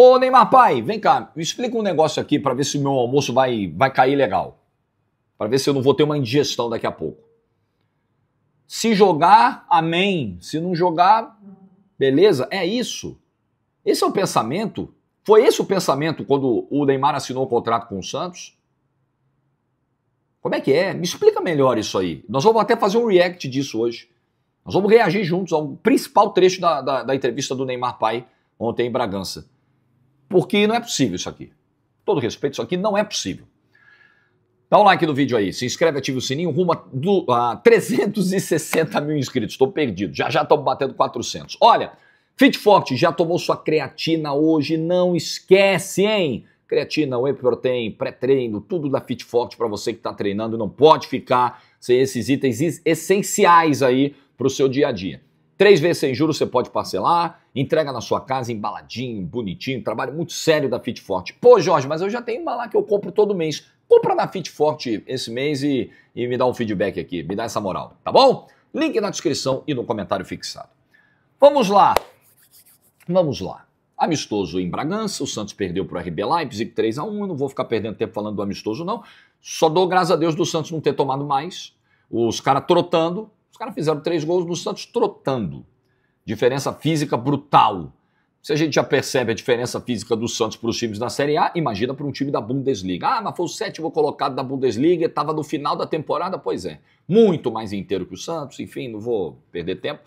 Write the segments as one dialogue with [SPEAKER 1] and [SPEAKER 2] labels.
[SPEAKER 1] Ô Neymar pai, vem cá, me explica um negócio aqui pra ver se o meu almoço vai cair legal. Pra ver se eu não vou ter uma indigestão daqui a pouco. Se jogar, amém. Se não jogar, beleza? É isso. Esse é o pensamento. Foi esse o pensamento quando o Neymar assinou o contrato com o Santos? Como é que é? Me explica melhor isso aí. Nós vamos até fazer um react disso hoje. Nós vamos reagir juntos ao principal trecho da entrevista do Neymar pai ontem em Bragança. Porque não é possível isso aqui. Todo respeito, isso aqui não é possível. Dá um like no vídeo aí, se inscreve, ativa o sininho, rumo a 360 mil inscritos. Estou perdido, já estamos batendo 400. Olha, Fit Forte já tomou sua creatina hoje, não esquece, hein? Creatina, whey protein, pré-treino, tudo da Fit Forte para você que está treinando, não pode ficar sem esses itens essenciais aí para o seu dia a dia. 3 vezes sem juros você pode parcelar, entrega na sua casa, embaladinho, bonitinho, trabalho muito sério da Fit Forte. Pô, Jorge, mas eu já tenho uma lá que eu compro todo mês. Compra na Fit Forte esse mês e me dá um feedback aqui, me dá essa moral, tá bom? Link na descrição e no comentário fixado. Vamos lá. Amistoso em Bragança, o Santos perdeu para o RB Leipzig 3-1, eu não vou ficar perdendo tempo falando do amistoso não, só dou graças a Deus do Santos não ter tomado mais, os caras trotando, os caras fizeram 3 gols no Santos trotando, diferença física brutal. Se a gente já percebe a diferença física do Santos para os times da Série A, imagina para um time da Bundesliga. Ah, mas foi o 7º colocado da Bundesliga, estava no final da temporada, pois é, muito mais inteiro que o Santos, enfim, não vou perder tempo.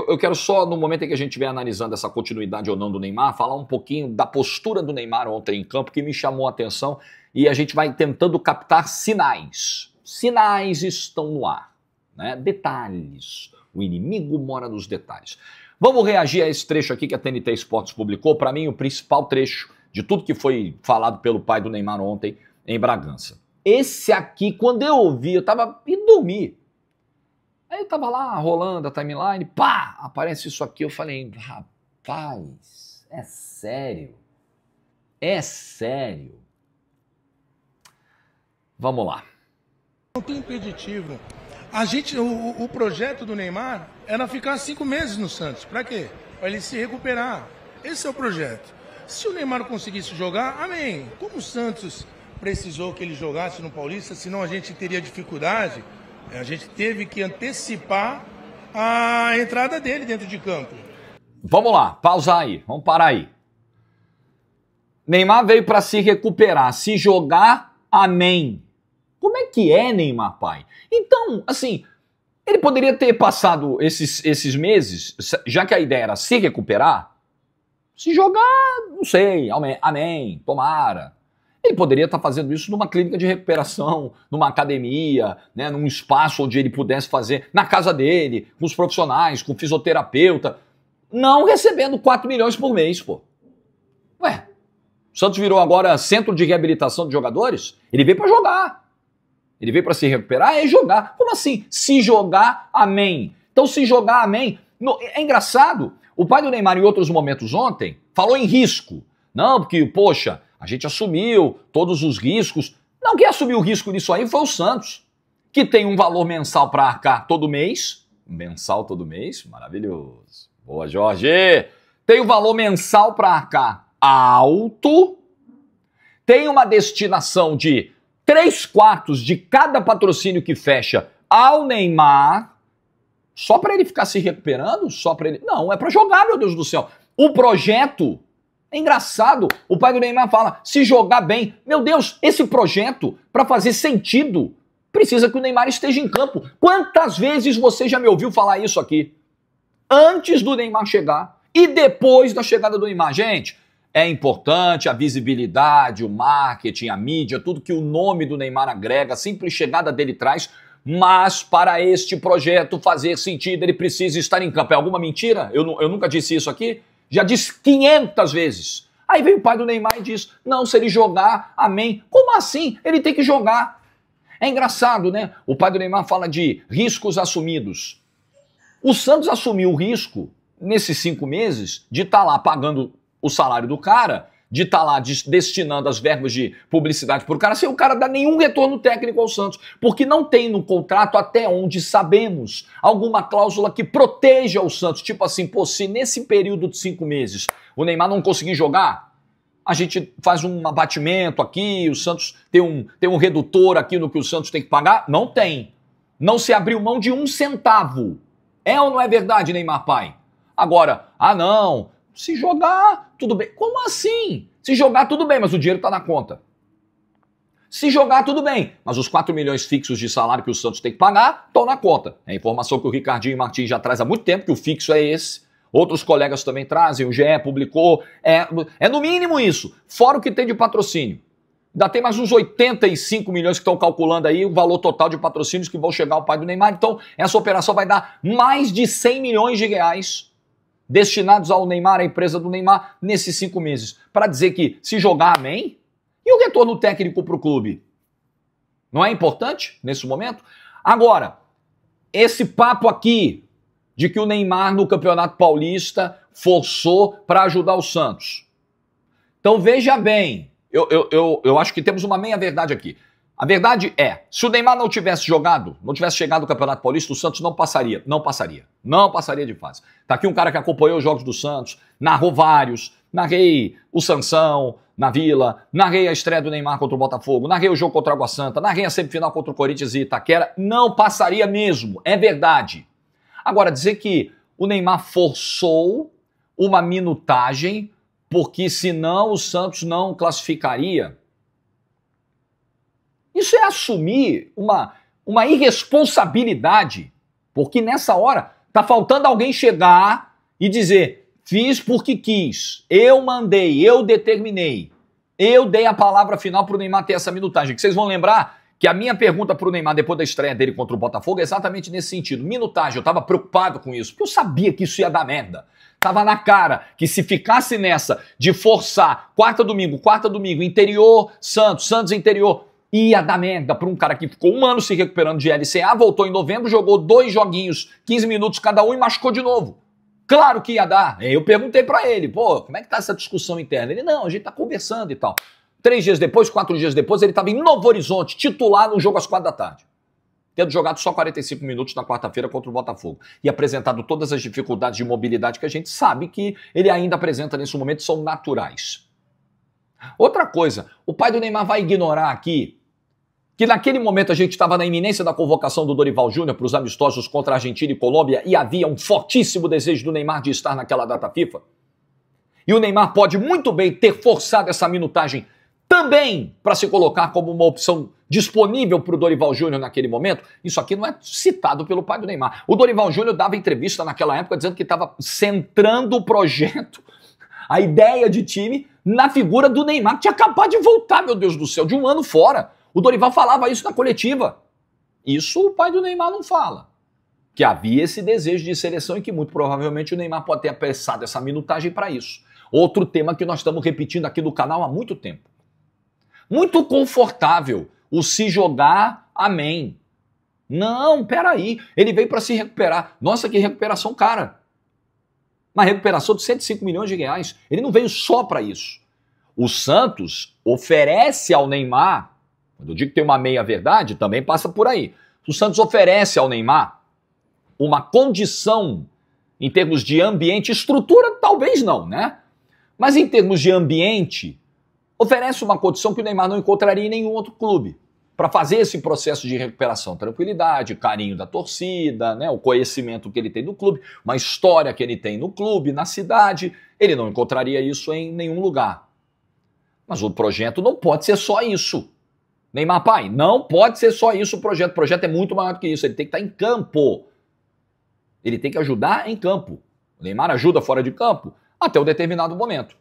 [SPEAKER 1] Eu quero só, no momento em que a gente estiver analisando essa continuidade ou não do Neymar, falar um pouquinho da postura do Neymar ontem em campo, que me chamou a atenção, e a gente vai tentando captar sinais. Sinais estão no ar, né? Detalhes. O inimigo mora nos detalhes. Vamos reagir a esse trecho aqui que a TNT Esportes publicou. Para mim, o principal trecho de tudo que foi falado pelo pai do Neymar ontem em Bragança. Esse aqui, quando eu ouvi, eu tava indo dormir. Aí eu tava lá, rolando a timeline, pá, aparece isso aqui. Eu falei, rapaz, é sério? É sério? Vamos lá.
[SPEAKER 2] Não tem impeditivo. O projeto do Neymar era ficar 5 meses no Santos. Para quê? Para ele se recuperar. Esse é o projeto. Se o Neymar conseguisse jogar, amém. Como o Santos precisou que ele jogasse no Paulista, senão a gente teria dificuldade, a gente teve que antecipar a entrada dele dentro de campo.
[SPEAKER 1] Vamos lá, pausar aí, vamos parar aí. Neymar veio para se recuperar, se jogar, amém. Como é que é, Neymar, pai? Então, assim, ele poderia ter passado esses meses, já que a ideia era se recuperar, se jogar, não sei, amém, tomara. Ele poderia estar fazendo isso numa clínica de recuperação, numa academia, né, num espaço onde ele pudesse fazer, na casa dele, com os profissionais, com o fisioterapeuta, não recebendo 4 milhões por mês, pô. Ué, o Santos virou agora centro de reabilitação de jogadores? Ele veio para jogar. Ele veio para se recuperar e jogar. Como assim? Se jogar, amém. Então, se jogar, amém. É engraçado. O pai do Neymar, em outros momentos ontem, falou em risco. Não, porque, poxa, a gente assumiu todos os riscos. Não, quem assumiu o risco disso aí foi o Santos, que tem um valor mensal para arcar todo mês. Mensal todo mês? Maravilhoso. Boa, Jorge. Tem um valor mensal para arcar alto. Tem uma destinação de 3/4 de cada patrocínio que fecha ao Neymar, só para ele ficar se recuperando? Só para ele... Não, é para jogar, meu Deus do céu. O projeto, é engraçado, o pai do Neymar fala, se jogar bem. Meu Deus, esse projeto, para fazer sentido, precisa que o Neymar esteja em campo. Quantas vezes você já me ouviu falar isso aqui? Antes do Neymar chegar e depois da chegada do Neymar. Gente, é importante a visibilidade, o marketing, a mídia, tudo que o nome do Neymar agrega, a simples chegada dele traz, mas para este projeto fazer sentido, ele precisa estar em campo. É alguma mentira? Eu nunca disse isso aqui? Já disse 500 vezes. Aí vem o pai do Neymar e diz, não, se ele jogar, amém. Como assim? Ele tem que jogar. É engraçado, né? O pai do Neymar fala de riscos assumidos. O Santos assumiu o risco, nesses 5 meses, de estar lá pagando o salário do cara, de estar lá destinando as verbas de publicidade para o cara, sem o cara dar nenhum retorno técnico ao Santos, porque não tem no contrato, até onde sabemos, alguma cláusula que proteja o Santos, tipo assim, pô, se nesse período de 5 meses o Neymar não conseguir jogar, a gente faz um abatimento aqui, o Santos tem um redutor aqui no que o Santos tem que pagar. Não tem. Não se abriu mão de 1 centavo. É ou não é verdade, Neymar pai? Agora, não, se jogar, tudo bem. Como assim? Se jogar, tudo bem, mas o dinheiro está na conta. Se jogar, tudo bem, mas os 4 milhões fixos de salário que o Santos tem que pagar estão na conta. É a informação que o Ricardinho Martins já traz há muito tempo, que o fixo é esse. Outros colegas também trazem, o GE publicou. É no mínimo isso, fora o que tem de patrocínio. Ainda tem mais uns 85 milhões que estão calculando aí o valor total de patrocínios que vão chegar ao pai do Neymar. Então, essa operação vai dar mais de 100 milhões de reais destinados ao Neymar, à empresa do Neymar, nesses 5 meses. Para dizer que se jogar, amém? E o retorno técnico para o clube? Não é importante nesse momento? Agora, esse papo aqui de que o Neymar no Campeonato Paulista forçou para ajudar o Santos. Então veja bem, eu acho que temos uma meia-verdade aqui. A verdade é, se o Neymar não tivesse jogado, não tivesse chegado no Campeonato Paulista, o Santos não passaria de fase. Tá aqui um cara que acompanhou os jogos do Santos, narrou vários, narrei o Sansão na Vila, narrei a estreia do Neymar contra o Botafogo, narrei o jogo contra o Água Santa, narrei a semifinal contra o Corinthians e Itaquera, não passaria mesmo, é verdade. Agora, dizer que o Neymar forçou uma minutagem porque senão o Santos não classificaria, isso é assumir uma irresponsabilidade, porque nessa hora tá faltando alguém chegar e dizer, fiz porque quis, eu mandei, eu determinei, eu dei a palavra final para o Neymar ter essa minutagem, que vocês vão lembrar que a minha pergunta para o Neymar depois da estreia dele contra o Botafogo é exatamente nesse sentido. Minutagem, eu estava preocupado com isso, porque eu sabia que isso ia dar merda. Tava na cara que se ficasse nessa de forçar quarta domingo, interior, Santos interior, ia dar merda para um cara que ficou 1 ano se recuperando de LCA, voltou em novembro, jogou 2 joguinhos, 15 minutos cada um e machucou de novo. Claro que ia dar. Eu perguntei para ele, pô, como é que tá essa discussão interna? Ele, não, a gente tá conversando e tal. 3 dias depois, 4 dias depois, ele estava em Novo Horizonte, titular no jogo às 4 da tarde. Tendo jogado só 45 minutos na quarta-feira contra o Botafogo. E apresentado todas as dificuldades de mobilidade que a gente sabe que ele ainda apresenta nesse momento, são naturais. Outra coisa, o pai do Neymar vai ignorar aqui que naquele momento a gente estava na iminência da convocação do Dorival Júnior para os amistosos contra a Argentina e Colômbia e havia um fortíssimo desejo do Neymar de estar naquela data FIFA. E o Neymar pode muito bem ter forçado essa minutagem também para se colocar como uma opção disponível para o Dorival Júnior naquele momento. Isso aqui não é citado pelo pai do Neymar. O Dorival Júnior dava entrevista naquela época dizendo que estava centrando o projeto, a ideia de time, na figura do Neymar, que tinha acabado de voltar, meu Deus do céu, de 1 ano fora. O Dorival falava isso na coletiva. Isso o pai do Neymar não fala. Que havia esse desejo de seleção e que muito provavelmente o Neymar pode ter apressado essa minutagem para isso. Outro tema que nós estamos repetindo aqui no canal há muito tempo. Muito confortável o se jogar, amém. Não, peraí, ele veio para se recuperar. Nossa, que recuperação cara. Uma recuperação de 105 milhões de reais. Ele não veio só para isso. O Santos oferece ao Neymar, quando eu digo que tem uma meia-verdade, também passa por aí. O Santos oferece ao Neymar uma condição em termos de ambiente, estrutura talvez não, né? Mas em termos de ambiente, oferece uma condição que o Neymar não encontraria em nenhum outro clube para fazer esse processo de recuperação. Tranquilidade, carinho da torcida, né, o conhecimento que ele tem no clube, uma história que ele tem no clube, na cidade. Ele não encontraria isso em nenhum lugar. Mas o projeto não pode ser só isso. Neymar pai, não pode ser só isso o projeto. O projeto é muito maior do que isso. Ele tem que estar em campo. Ele tem que ajudar em campo. O Neymar ajuda fora de campo até um determinado momento.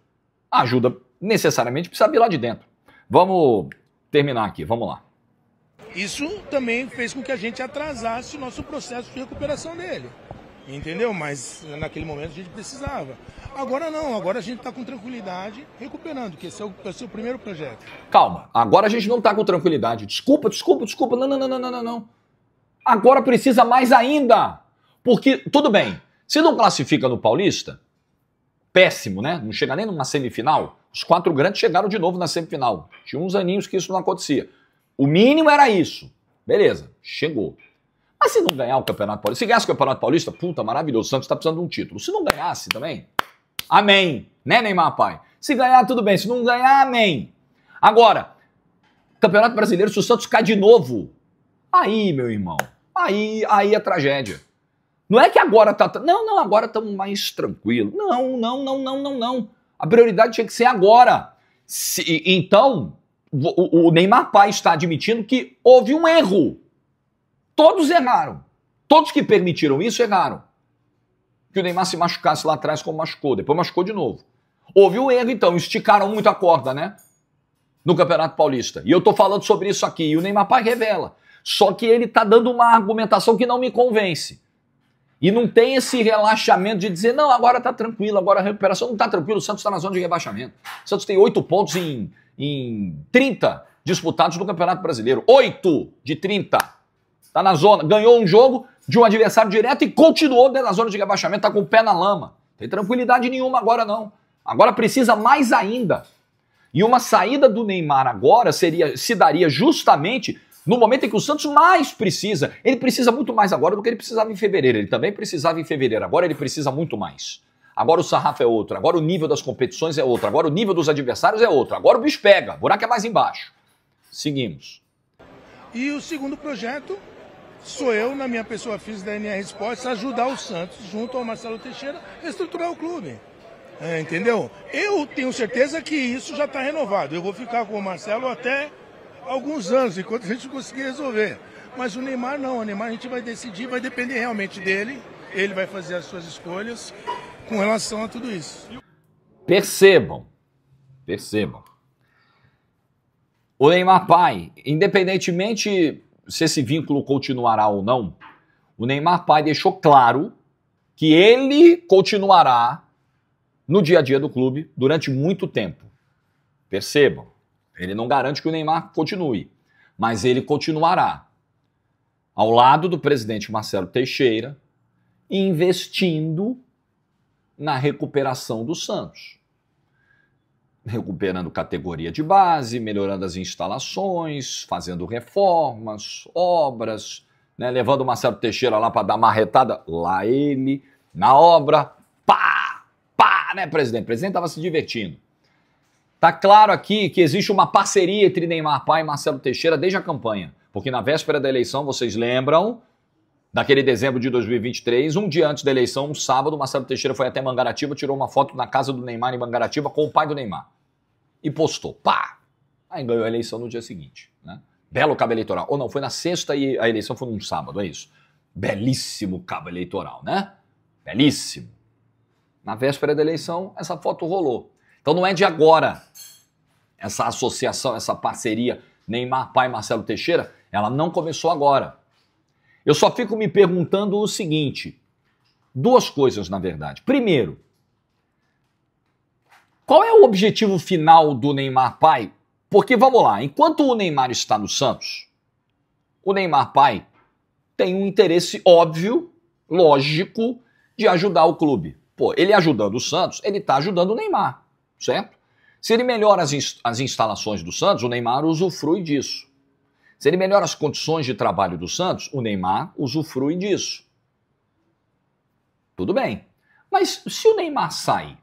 [SPEAKER 1] A ajuda necessariamente precisa vir lá de dentro. Vamos terminar aqui, vamos lá.
[SPEAKER 2] Isso também fez com que a gente atrasasse o nosso processo de recuperação dele. Entendeu? Mas naquele momento a gente precisava. Agora não, agora a gente está com tranquilidade recuperando, que esse é o primeiro projeto.
[SPEAKER 1] Calma, agora a gente não está com tranquilidade. Desculpa. Não. Agora precisa mais ainda. Porque, tudo bem, se não classifica no Paulista, péssimo, né? Não chega nem numa semifinal. Os 4 grandes chegaram de novo na semifinal. Tinha uns aninhos que isso não acontecia. O mínimo era isso. Beleza, chegou. Mas se não ganhar o Campeonato Paulista, se ganhasse o Campeonato Paulista, puta, maravilhoso, o Santos está precisando de um título. Se não ganhasse também, amém. Né, Neymar pai? Se ganhar, tudo bem. Se não ganhar, amém. Agora, Campeonato Brasileiro, se o Santos cai de novo, aí, meu irmão, aí é tragédia. Não é que agora tá... Não, agora estamos mais tranquilos. Não. A prioridade tinha que ser agora. Então, o Neymar pai está admitindo que houve um erro. Todos erraram. Todos que permitiram isso erraram. Que o Neymar se machucasse lá atrás como machucou. Depois machucou de novo. Houve um erro, então. Esticaram muito a corda, né? No Campeonato Paulista. E eu tô falando sobre isso aqui. E o Neymar pai revela. Só que ele tá dando uma argumentação que não me convence. E não tem esse relaxamento de dizer, não, agora tá tranquilo, agora a recuperação não tá tranquilo, o Santos tá na zona de rebaixamento. O Santos tem 8 pontos em 30 disputados no Campeonato Brasileiro. 8 de 30. Tá na zona, ganhou um jogo de um adversário direto e continuou dentro da zona de rebaixamento, tá com o pé na lama. Não tem tranquilidade nenhuma agora não. Agora precisa mais ainda. E uma saída do Neymar agora se daria justamente no momento em que o Santos mais precisa. Ele precisa muito mais agora do que ele precisava em fevereiro. Ele também precisava em fevereiro. Agora ele precisa muito mais. Agora o sarrafo é outro. Agora o nível das competições é outro. Agora o nível dos adversários é outro. Agora o bicho pega. O buraco é mais embaixo. Seguimos.
[SPEAKER 2] E o segundo projeto sou eu, na minha pessoa física da NR Sports, ajudar o Santos, junto ao Marcelo Teixeira, a reestruturar o clube. Entendeu? Eu tenho certeza que isso já está renovado. Eu vou ficar com o Marcelo até alguns anos, enquanto a gente conseguir resolver. Mas o Neymar não, o Neymar a gente vai decidir, vai depender realmente dele, ele vai fazer as suas escolhas com relação a tudo isso.
[SPEAKER 1] Percebam. O Neymar pai, independentemente se esse vínculo continuará ou não, o Neymar pai deixou claro que ele continuará no dia a dia do clube durante muito tempo. Percebam. Ele não garante que o Neymar continue, mas ele continuará ao lado do presidente Marcelo Teixeira, investindo na recuperação do Santos. Recuperando categoria de base, melhorando as instalações, fazendo reformas, obras, né, levando o Marcelo Teixeira lá para dar marretada, lá ele, na obra, pá, né, presidente? O presidente estava se divertindo. Tá claro aqui que existe uma parceria entre Neymar pai e Marcelo Teixeira desde a campanha. Porque na véspera da eleição, vocês lembram, daquele dezembro de 2023, um dia antes da eleição, um sábado, Marcelo Teixeira foi até Mangaratiba, tirou uma foto na casa do Neymar em Mangaratiba com o pai do Neymar. E postou. Pá! Aí ganhou a eleição no dia seguinte. Né? Belo cabo eleitoral. Ou não, foi na sexta e a eleição foi num sábado, é isso. Belíssimo cabo eleitoral, né? Belíssimo. Na véspera da eleição, essa foto rolou. Então não é de agora essa associação, essa parceria Neymar pai e Marcelo Teixeira, ela não começou agora. Eu só fico me perguntando o seguinte, 2 coisas na verdade. Primeiro, qual é o objetivo final do Neymar pai? Porque vamos lá, enquanto o Neymar está no Santos, o Neymar pai tem um interesse óbvio, lógico, de ajudar o clube. Pô, ele ajudando o Santos, ele está ajudando o Neymar. Certo? Se ele melhora as instalações do Santos, o Neymar usufrui disso. Se ele melhora as condições de trabalho do Santos, o Neymar usufrui disso. Tudo bem. Mas se o Neymar sai,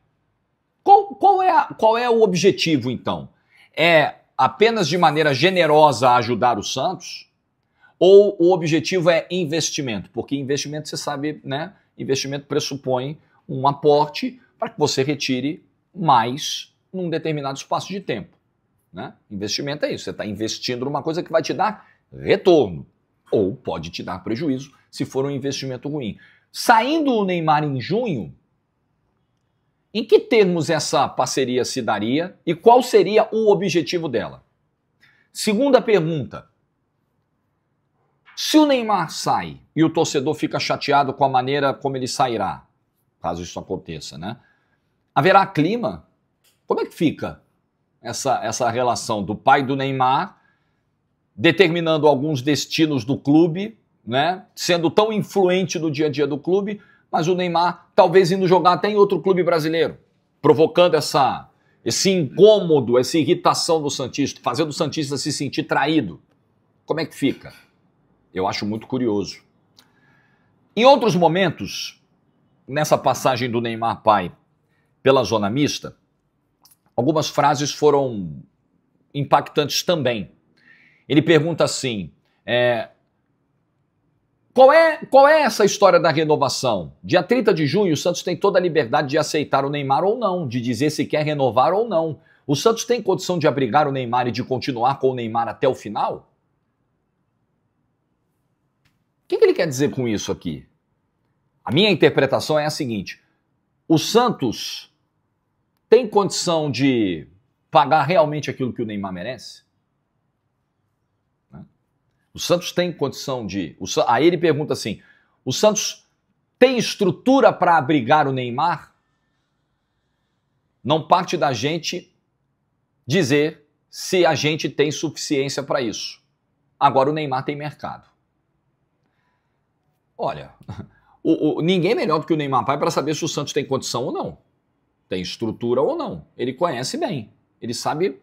[SPEAKER 1] qual é o objetivo então? É apenas de maneira generosa ajudar o Santos? Ou o objetivo é investimento? Porque investimento, você sabe, né? Investimento pressupõe um aporte para que você retire mais num determinado espaço de tempo. Né? Investimento é isso, você está investindo numa coisa que vai te dar retorno, ou pode te dar prejuízo se for um investimento ruim. Saindo o Neymar em junho, em que termos essa parceria se daria e qual seria o objetivo dela? Segunda pergunta, se o Neymar sai e o torcedor fica chateado com a maneira como ele sairá, caso isso aconteça, né? Haverá clima? Como é que fica essa relação do pai do Neymar determinando alguns destinos do clube, né? Sendo tão influente no dia a dia do clube, mas o Neymar talvez indo jogar até em outro clube brasileiro? provocando esse incômodo, essa irritação do santista, fazendo o santista se sentir traído. Como é que fica? Eu acho muito curioso. Em outros momentos, nessa passagem do Neymar pai pela zona mista, algumas frases foram impactantes também. Ele pergunta assim, qual é essa história da renovação? Dia 30 de junho, o Santos tem toda a liberdade de aceitar o Neymar ou não, de dizer se quer renovar ou não. O Santos tem condição de abrigar o Neymar e de continuar com o Neymar até o final? O que ele quer dizer com isso aqui? A minha interpretação é a seguinte: o Santos tem condição de pagar realmente aquilo que o Neymar merece? O Santos tem condição de... Aí ele pergunta assim, o Santos tem estrutura para abrigar o Neymar? Não parte da gente dizer se a gente tem suficiência para isso. Agora o Neymar tem mercado. Olha, ninguém é melhor do que o Neymar pai para saber se o Santos tem condição ou não. Tem estrutura ou não. Ele conhece bem. Ele sabe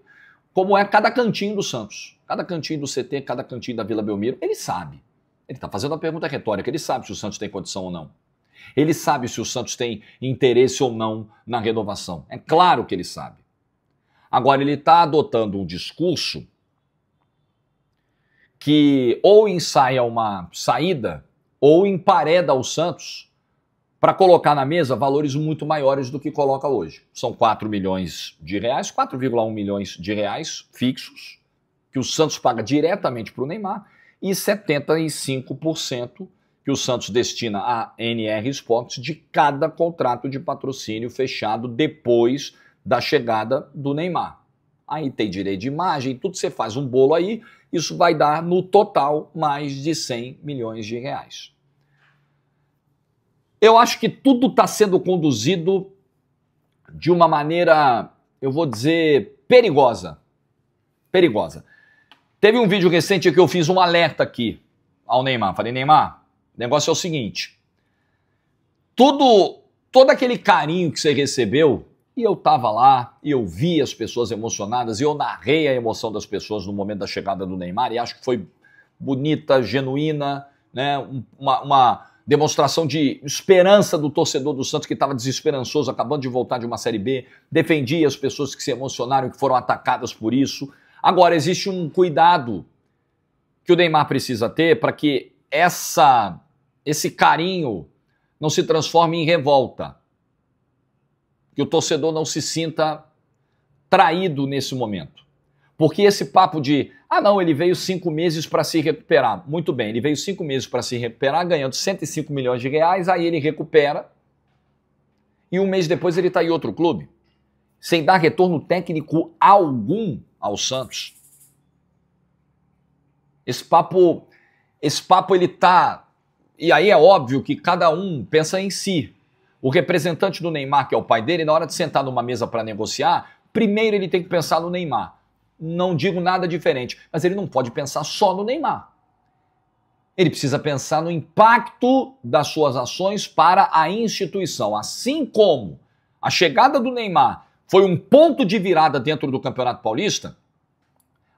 [SPEAKER 1] como é cada cantinho do Santos. Cada cantinho do CT, cada cantinho da Vila Belmiro. Ele sabe. Ele está fazendo uma pergunta retórica. Ele sabe se o Santos tem condição ou não. Ele sabe se o Santos tem interesse ou não na renovação. É claro que ele sabe. Agora, ele está adotando um discurso que ou ensaia uma saída ou empareda o Santos para colocar na mesa valores muito maiores do que coloca hoje. São 4 milhões de reais, 4,1 milhões de reais fixos, que o Santos paga diretamente para o Neymar, e 75% que o Santos destina à NR Sports de cada contrato de patrocínio fechado depois da chegada do Neymar. Aí tem direito de imagem, tudo você faz um bolo aí, isso vai dar no total mais de 100 milhões de reais. Eu acho que tudo está sendo conduzido de uma maneira, eu vou dizer, perigosa. Perigosa. Teve um vídeo recente que eu fiz um alerta aqui ao Neymar. Falei, Neymar, o negócio é o seguinte. Todo aquele carinho que você recebeu, e eu estava lá, e eu vi as pessoas emocionadas, e eu narrei a emoção das pessoas no momento da chegada do Neymar, e acho que foi bonita, genuína, né? Uma demonstração de esperança do torcedor do Santos que estava desesperançoso, acabando de voltar de uma Série B, defendia as pessoas que se emocionaram e que foram atacadas por isso. Agora, existe um cuidado que o Neymar precisa ter para que esse carinho não se transforme em revolta. Que o torcedor não se sinta traído nesse momento. Porque esse papo de, não, ele veio 5 meses para se recuperar. Muito bem, ele veio 5 meses para se recuperar, ganhando 105 milhões de reais, aí ele recupera e um mês depois ele está em outro clube, sem dar retorno técnico algum ao Santos. Esse papo ele tá... E aí é óbvio que cada um pensa em si. O representante do Neymar, que é o pai dele, na hora de sentar numa mesa para negociar, primeiro ele tem que pensar no Neymar. Não digo nada diferente, mas ele não pode pensar só no Neymar. Ele precisa pensar no impacto das suas ações para a instituição. Assim como a chegada do Neymar foi um ponto de virada dentro do Campeonato Paulista,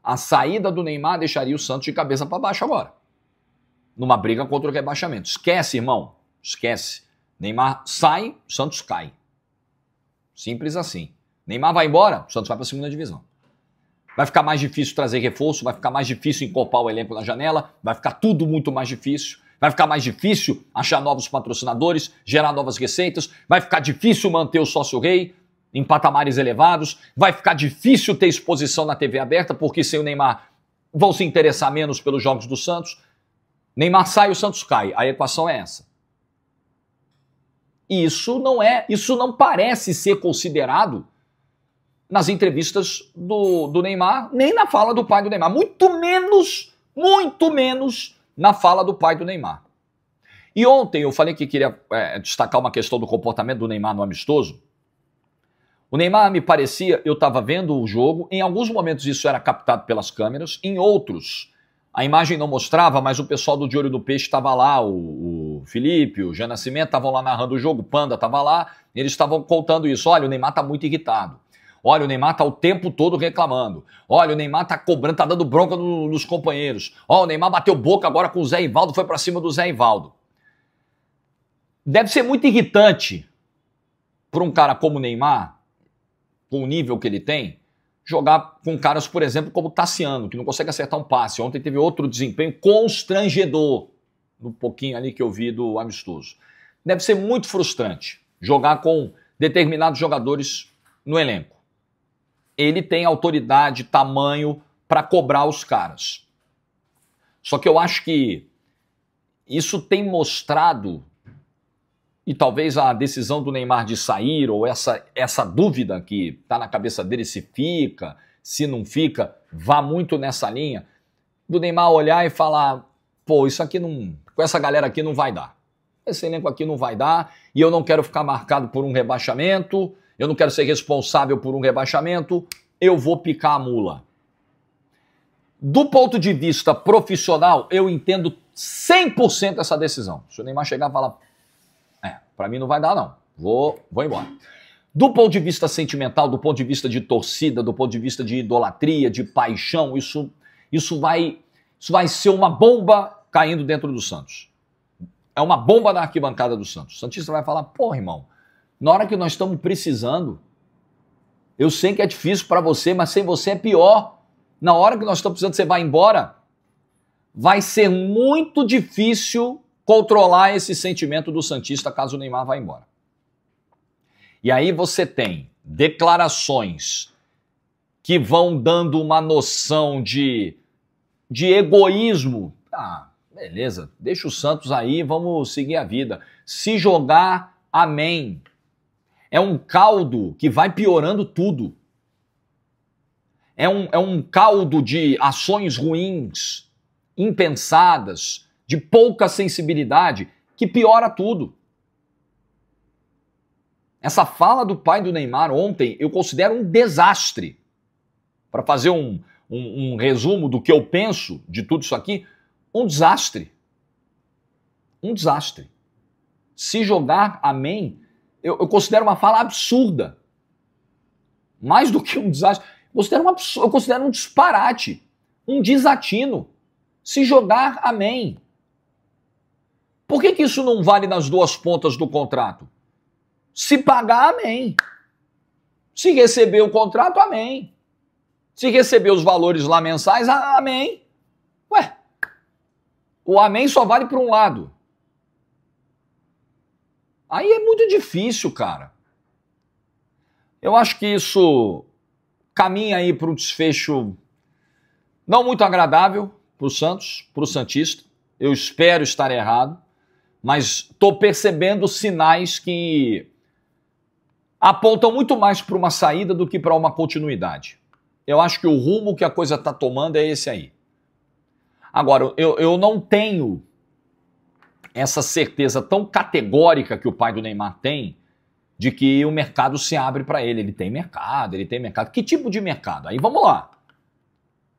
[SPEAKER 1] a saída do Neymar deixaria o Santos de cabeça para baixo agora, numa briga contra o rebaixamento. Esquece, irmão, esquece. Neymar sai, o Santos cai. Simples assim. Neymar vai embora, o Santos vai para a segunda divisão. Vai ficar mais difícil trazer reforço, vai ficar mais difícil encorpar o elenco na janela, vai ficar tudo muito mais difícil, vai ficar mais difícil achar novos patrocinadores, gerar novas receitas, vai ficar difícil manter o sócio-rei em patamares elevados, vai ficar difícil ter exposição na TV aberta, porque sem o Neymar vão se interessar menos pelos jogos do Santos. Neymar sai, o Santos cai. A equação é essa. E isso não parece ser considerado nas entrevistas do Neymar, nem na fala do pai do Neymar, muito menos na fala do pai do Neymar. E ontem eu falei que queria destacar uma questão do comportamento do Neymar no amistoso. O Neymar me parecia, eu estava vendo o jogo, em alguns momentos isso era captado pelas câmeras, em outros a imagem não mostrava, mas o pessoal do De Olho no Peixe estava lá, o Felipe, o Jean Nascimento estavam lá narrando o jogo, o Panda estava lá, e eles estavam contando isso. Olha, o Neymar está muito irritado. Olha, o Neymar está o tempo todo reclamando. Olha, o Neymar está cobrando, está dando bronca nos companheiros. Olha, o Neymar bateu boca agora com o Zé Ivaldo, foi para cima do Zé Ivaldo. Deve ser muito irritante para um cara como o Neymar, com o nível que ele tem, jogar com caras, por exemplo, como o Tassiano, que não consegue acertar um passe. Ontem teve outro desempenho constrangedor, no pouquinho ali que eu vi do amistoso. Deve ser muito frustrante jogar com determinados jogadores no elenco. Ele tem autoridade, tamanho para cobrar os caras. Só que eu acho que isso tem mostrado, e talvez a decisão do Neymar de sair, ou essa dúvida que está na cabeça dele se fica, se não fica, vá muito nessa linha, do Neymar olhar e falar, pô, isso aqui não, com essa galera aqui não vai dar. Esse elenco aqui não vai dar, e eu não quero ficar marcado por um rebaixamento, eu não quero ser responsável por um rebaixamento, eu vou picar a mula. Do ponto de vista profissional, eu entendo 100% essa decisão. Se o Neymar chegar e falar, para mim não vai dar não, vou embora. Do ponto de vista sentimental, do ponto de vista de torcida, do ponto de vista de idolatria, de paixão, isso vai ser uma bomba caindo dentro do Santos. É uma bomba na arquibancada do Santos. O santista vai falar, porra, irmão, na hora que nós estamos precisando, eu sei que é difícil para você, mas sem você é pior. Na hora que nós estamos precisando, você vai embora. Vai ser muito difícil controlar esse sentimento do santista caso o Neymar vá embora. E aí você tem declarações que vão dando uma noção de egoísmo. Ah, beleza, deixa o Santos aí, vamos seguir a vida. Se jogar, amém. É um caldo que vai piorando tudo. É um caldo de ações ruins, impensadas, de pouca sensibilidade, que piora tudo. Essa fala do pai do Neymar ontem eu considero um desastre. Para fazer um resumo do que eu penso de tudo isso aqui, um desastre. Um desastre. Se jogar, amém, eu considero uma fala absurda. Mais do que um desastre. Eu considero um disparate, um desatino. Se jogar, amém. Por que isso não vale nas duas pontas do contrato? Se pagar, amém. Se receber o contrato, amém. Se receber os valores lá mensais, amém. Ué, o amém só vale para um lado. Aí é muito difícil, cara. Eu acho que isso caminha aí para um desfecho não muito agradável para o Santos, para o santista. Eu espero estar errado, mas estou percebendo sinais que apontam muito mais para uma saída do que para uma continuidade. Eu acho que o rumo que a coisa está tomando é esse aí. Agora, eu não tenho essa certeza tão categórica que o pai do Neymar tem de que o mercado se abre para ele. Ele tem mercado. Que tipo de mercado? Aí vamos lá.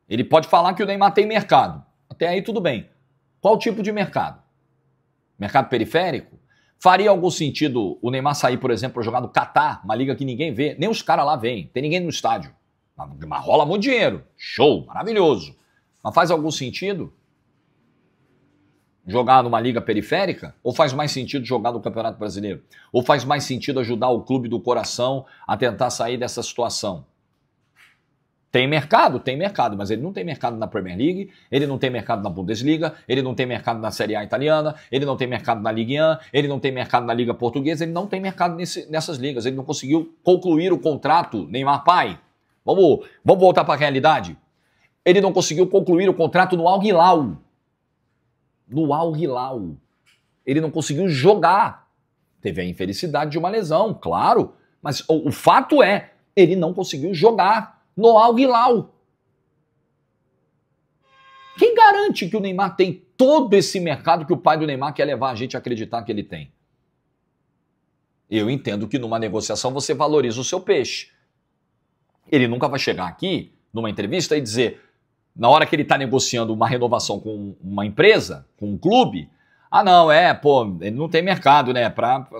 [SPEAKER 1] Ele pode falar que o Neymar tem mercado. Até aí tudo bem. Qual tipo de mercado? Mercado periférico? Faria algum sentido o Neymar sair, por exemplo, para jogar no Catar, uma liga que ninguém vê? Nem os caras lá veem, tem ninguém no estádio. Mas rola muito dinheiro. Show, maravilhoso. Mas faz algum sentido jogar numa liga periférica? Ou faz mais sentido jogar no Campeonato Brasileiro? Ou faz mais sentido ajudar o clube do coração a tentar sair dessa situação? Tem mercado, mas ele não tem mercado na Premier League, ele não tem mercado na Bundesliga, ele não tem mercado na Série A italiana, ele não tem mercado na Ligue 1, ele não tem mercado na Liga Portuguesa, ele não tem mercado nessas ligas, ele não conseguiu concluir o contrato, Neymar pai. Vamos voltar para a realidade? Ele não conseguiu concluir o contrato no Al Hilal. No Al Hilal. Ele não conseguiu jogar. Teve a infelicidade de uma lesão, claro, mas o fato é, ele não conseguiu jogar no Al Hilal. Quem garante que o Neymar tem todo esse mercado que o pai do Neymar quer levar a gente a acreditar que ele tem? Eu entendo que numa negociação você valoriza o seu peixe. Ele nunca vai chegar aqui numa entrevista e dizer, na hora que ele está negociando uma renovação com uma empresa, com um clube, Ah, não, pô, ele não tem mercado, né?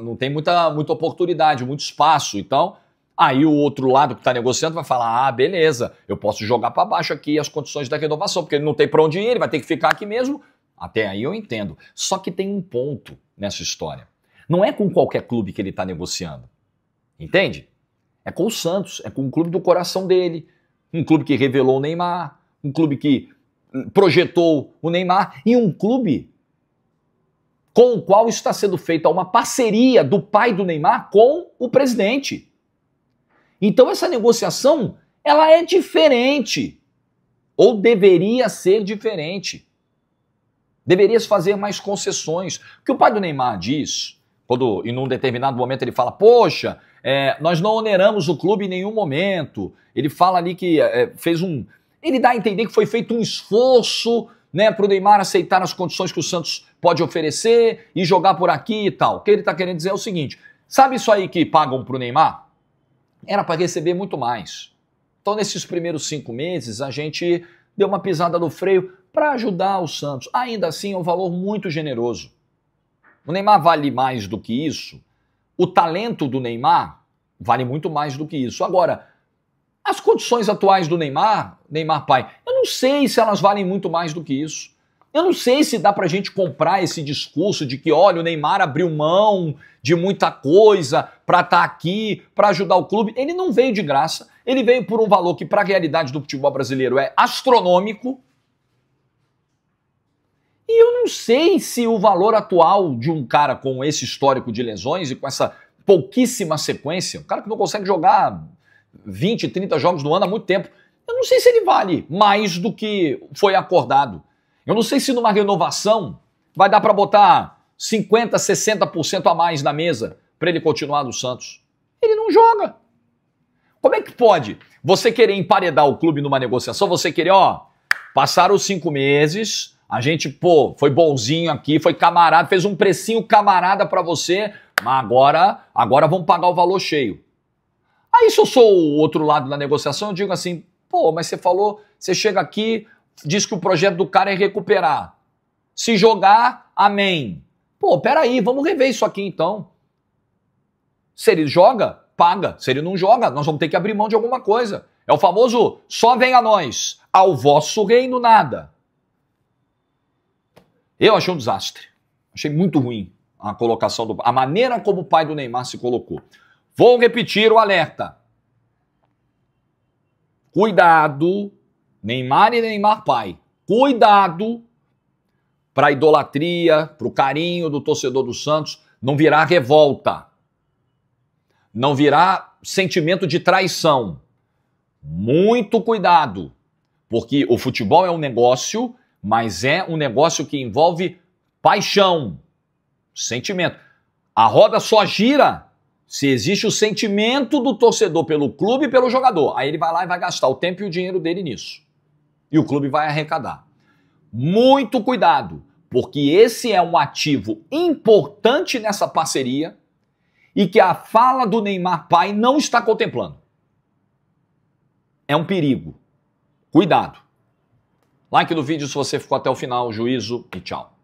[SPEAKER 1] Não tem muita oportunidade, muito espaço. Então, aí o outro lado que está negociando vai falar, ah, beleza, eu posso jogar para baixo aqui as condições da renovação, porque ele não tem para onde ir, ele vai ter que ficar aqui mesmo. Até aí eu entendo. Só que tem um ponto nessa história. Não é com qualquer clube que ele está negociando. Entende? É com o Santos, é com o clube do coração dele. Um clube que revelou o Neymar, um clube que projetou o Neymar e um clube com o qual está sendo feita uma parceria do pai do Neymar com o presidente. Então essa negociação, ela é diferente. Ou deveria ser diferente. Deveria se fazer mais concessões. O que o pai do Neymar diz, quando em um determinado momento ele fala, poxa, nós não oneramos o clube em nenhum momento. Ele fala ali que ele dá a entender que foi feito um esforço, né, para o Neymar aceitar as condições que o Santos pode oferecer e jogar por aqui e tal. O que ele está querendo dizer é o seguinte, sabe isso aí que pagam para o Neymar? Era para receber muito mais. Então nesses primeiros 5 meses a gente deu uma pisada no freio para ajudar o Santos. Ainda assim é um valor muito generoso. O Neymar vale mais do que isso. O talento do Neymar vale muito mais do que isso. Agora, as condições atuais do Neymar pai, eu não sei se elas valem muito mais do que isso. Eu não sei se dá pra gente comprar esse discurso de que, olha, o Neymar abriu mão de muita coisa pra estar aqui, pra ajudar o clube. Ele não veio de graça. Ele veio por um valor que pra realidade do futebol brasileiro é astronômico. E eu não sei se o valor atual de um cara com esse histórico de lesões e com essa pouquíssima sequência, um cara que não consegue jogar 20, 30 jogos no ano há muito tempo, eu não sei se ele vale mais do que foi acordado. Eu não sei se numa renovação vai dar para botar 50%, 60% a mais na mesa para ele continuar no Santos. Ele não joga. Como é que pode você querer emparedar o clube numa negociação, você querer, passaram os 5 meses, a gente, foi bonzinho aqui, foi camarada, fez um precinho camarada para você, mas agora vamos pagar o valor cheio. Aí se eu sou o outro lado da negociação, eu digo assim, mas você falou, você chega aqui, diz que o projeto do cara é recuperar. Se jogar, amém. Peraí, vamos rever isso aqui então. Se ele joga, paga. Se ele não joga, nós vamos ter que abrir mão de alguma coisa. É o famoso, só vem a nós, ao vosso reino nada. Eu achei um desastre. Achei muito ruim a colocação a maneira como o pai do Neymar se colocou. Vou repetir o alerta. Cuidado, Neymar e Neymar pai. Cuidado para a idolatria, para o carinho do torcedor do Santos não virar revolta. Não virar sentimento de traição. Muito cuidado, porque o futebol é um negócio, mas é um negócio que envolve paixão, sentimento. A roda só gira se existe o sentimento do torcedor pelo clube e pelo jogador. Aí ele vai lá e vai gastar o tempo e o dinheiro dele nisso. E o clube vai arrecadar. Muito cuidado, porque esse é um ativo importante nessa parceria e que a fala do Neymar pai não está contemplando. É um perigo. Cuidado. Like no vídeo se você ficou até o final. Juízo e tchau.